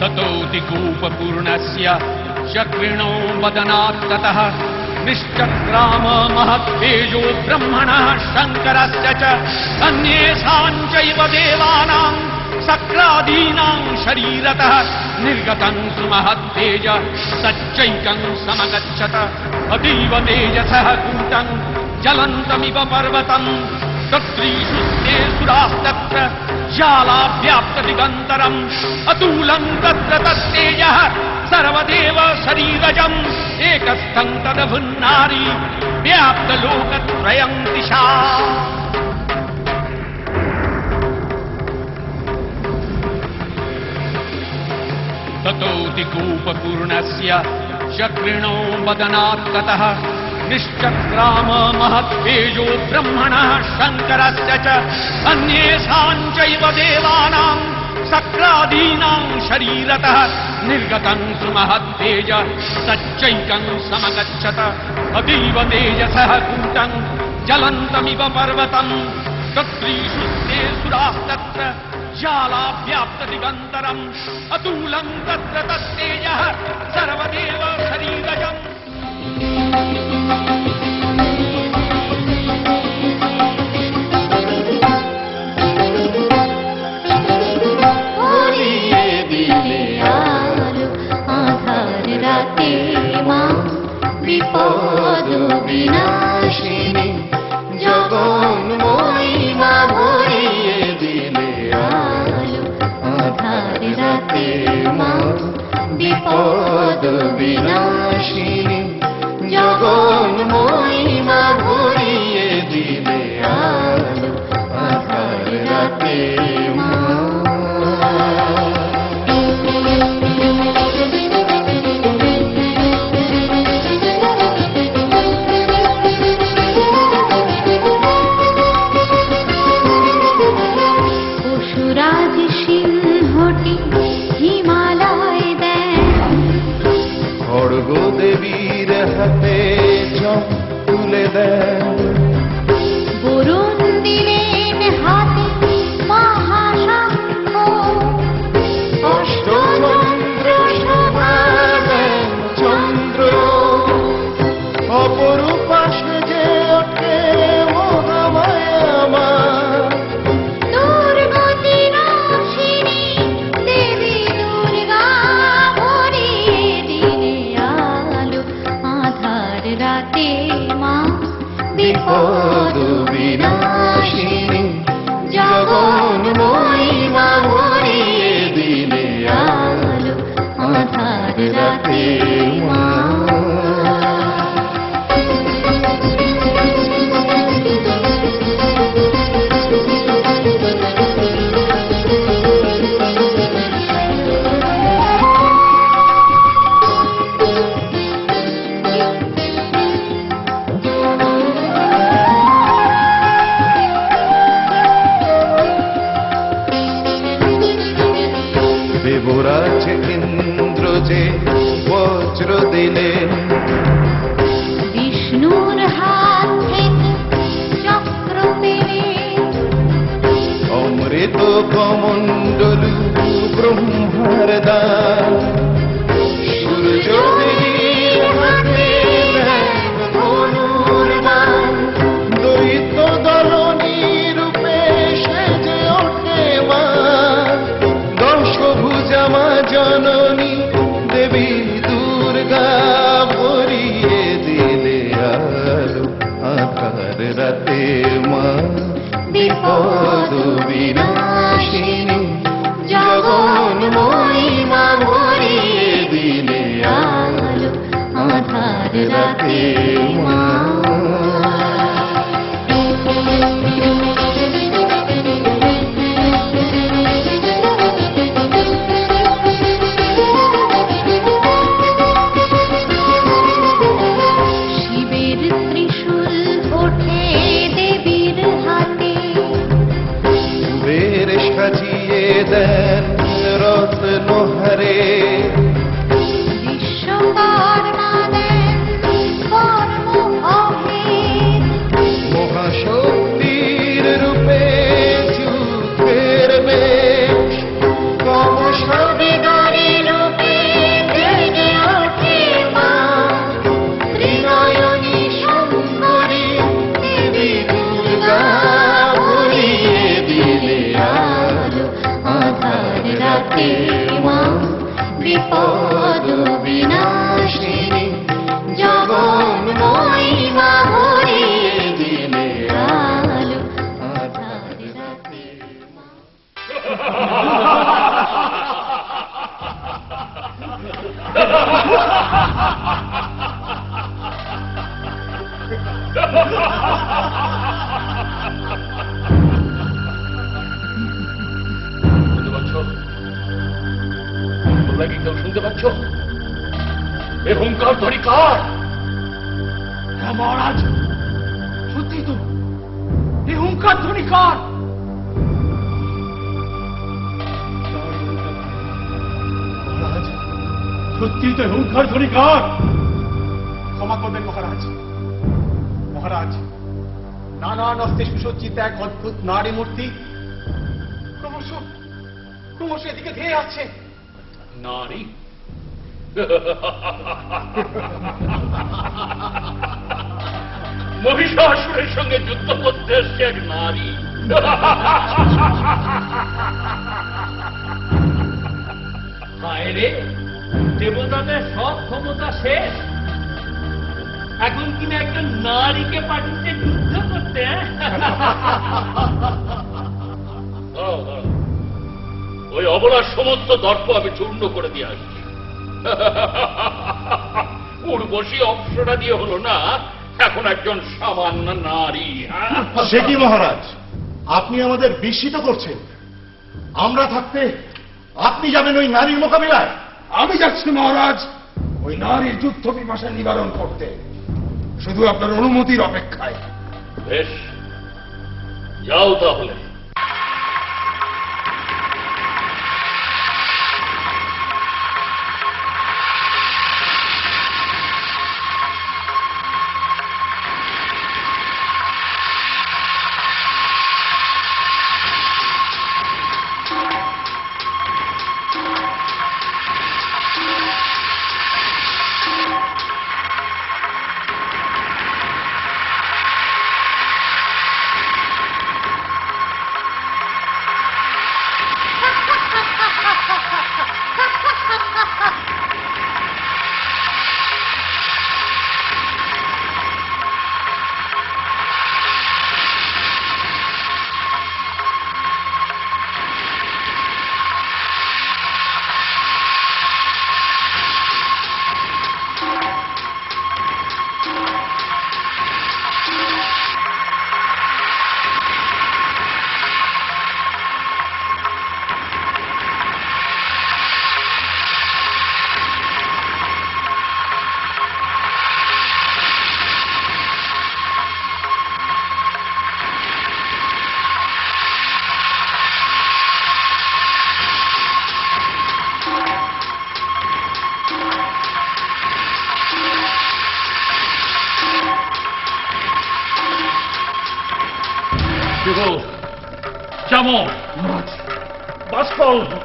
ततोति कूपपूर्णस्य चक्रिणो वदनात् ततः निश्चक्राम महत्तेजो ब्रह्मणः शङ्करस्य च अन्येषां चैव देवानां सक्रादीनां शरीरतः निर्गतं सुमहत्तेज सच्चैकं समगच्छत अतीव तेजसः कूटं ज्वलन्तमिव पर्वतं तत्रीषु ते सुरास्तत्र ज्वालाव्याप्तदिगन्तरम् अतुलं तत्र तत्तेजः सर्वदेव शरीरजम् एकस्थं तदभुन्नारी व्याप्तलोकत्रयं दिशा ततोति कूपपूर्णस्य चक्रिणो वदनात् ततः निश्चक्राम महत्तेजो ब्रह्मणः शङ्करस्य च अन्येषां चैव देवानां सक्रादीनां शरीरतः निर्गतं सुमहत्तेज सच्चैकं समगच्छत अतीव तेजसः कूटं ज्वलन्तमिव पर्वतं तत्रीषु ते सुरास्तत्र ज्वालाव्याप्तदिगन्तरम् अतुलं तत्र तत्तेजः सर्वदेव शरीरजम् বিপদ বিনাশিনী জগন্ময়ী মা ভরিয়ে দিলে আলো আধার রাতে মা বিপদ বিনাশিনী জগন্ময়ী মা ভরিয়ে দিলে আলো আধার রাতে মা দেবীর হাতে চোখ তুলে দেন বরুণ দিলেন হাতে মহাশঙ্খ অষ্টচন্দ্র শোভা দেন চন্দ্র অপরূপা সেজে ওঠে মহামায়া মা দুর্গতি নাশিনী দেবী দুর্গা ভরিয়ে দিলে আলো আধার রাতে মা বিপদ বিনাশিনী জগন্ময়ী মা ভরিয়ে দিলে আলো আধার রাতে মা দেবরাজ ইন্দ্র যে বজ্র দিলেন বিষ্ণুর হাত থেকে চক্র পেলেন অমৃত কমণ্ডলু ব্রহ্মার দান সূর্য দেবীর হাতে ধনুর্বাণ দৈত্য দলনী রূপে সেজে ওঠে মা দশভুজা মা জননী দেবী দুর্গা ভরিয়ে দিলে আলো আধার রাতে মা বিপদ বিনাশিনী জগন্ময়ী মা ভরিয়ে দিলে আলো আধার রাতে মা সাজিয়ে দেন রত্নহারে বিশ্বকর্মা দেন কর্ম অভেদ মহাশক্তির রূপে যুদ্ধের বেশ কমসবিদারী রাতে মা বিপদ বিনাশিনী জগন্ময়ী মা ভরিয়ে দিলে আলো আধার রাতে মা। তোমরা কি কেউ শুনতে পাচ্ছ? এ হুঙ্কার ধ্বনি কার? হ্যাঁ মহারাজ, সত্যি তো, এ হুঙ্কার ধ্বনি কার? মহারাজ, সত্যি তো হুঙ্কার ধ্বনি কার? ক্ষমা করবেন মহারাজ। মহারাজ, নানান অস্ত্রে সুসজ্জিত এক অদ্ভুত নারী মূর্তি ক্রমশ ক্রমশ এদিকে ধেয়ে আসছে। নারী? মহিষাসুরের সঙ্গে যুদ্ধ করতে এসছে এক নারী। হায় রে, দেবতাদের সব ক্ষমতা শেষ, এখন কিনা একজন নারীকে পাঠিয়েছে যুদ্ধ করতে। ওই অবলার সমস্ত দর্প আমি চূর্ণ করে দিয়ে আসছি। উর্বশী অপ্সরা দিয়ে হলো না, এখন একজন সামান্য নারী। সে কি মহারাজ, আপনি আমাদের বিস্মিত করছেন। আমরা থাকতে আপনি যাবেন ওই নারীর মোকাবিলায়? আমি যাচ্ছি মহারাজ ওই নারীর যুদ্ধ পিপাসা নিবারণ করতে, শুধু আপনার অনুমতির অপেক্ষায়। বেশ, যাও তাহলে। Jamal! Baskol!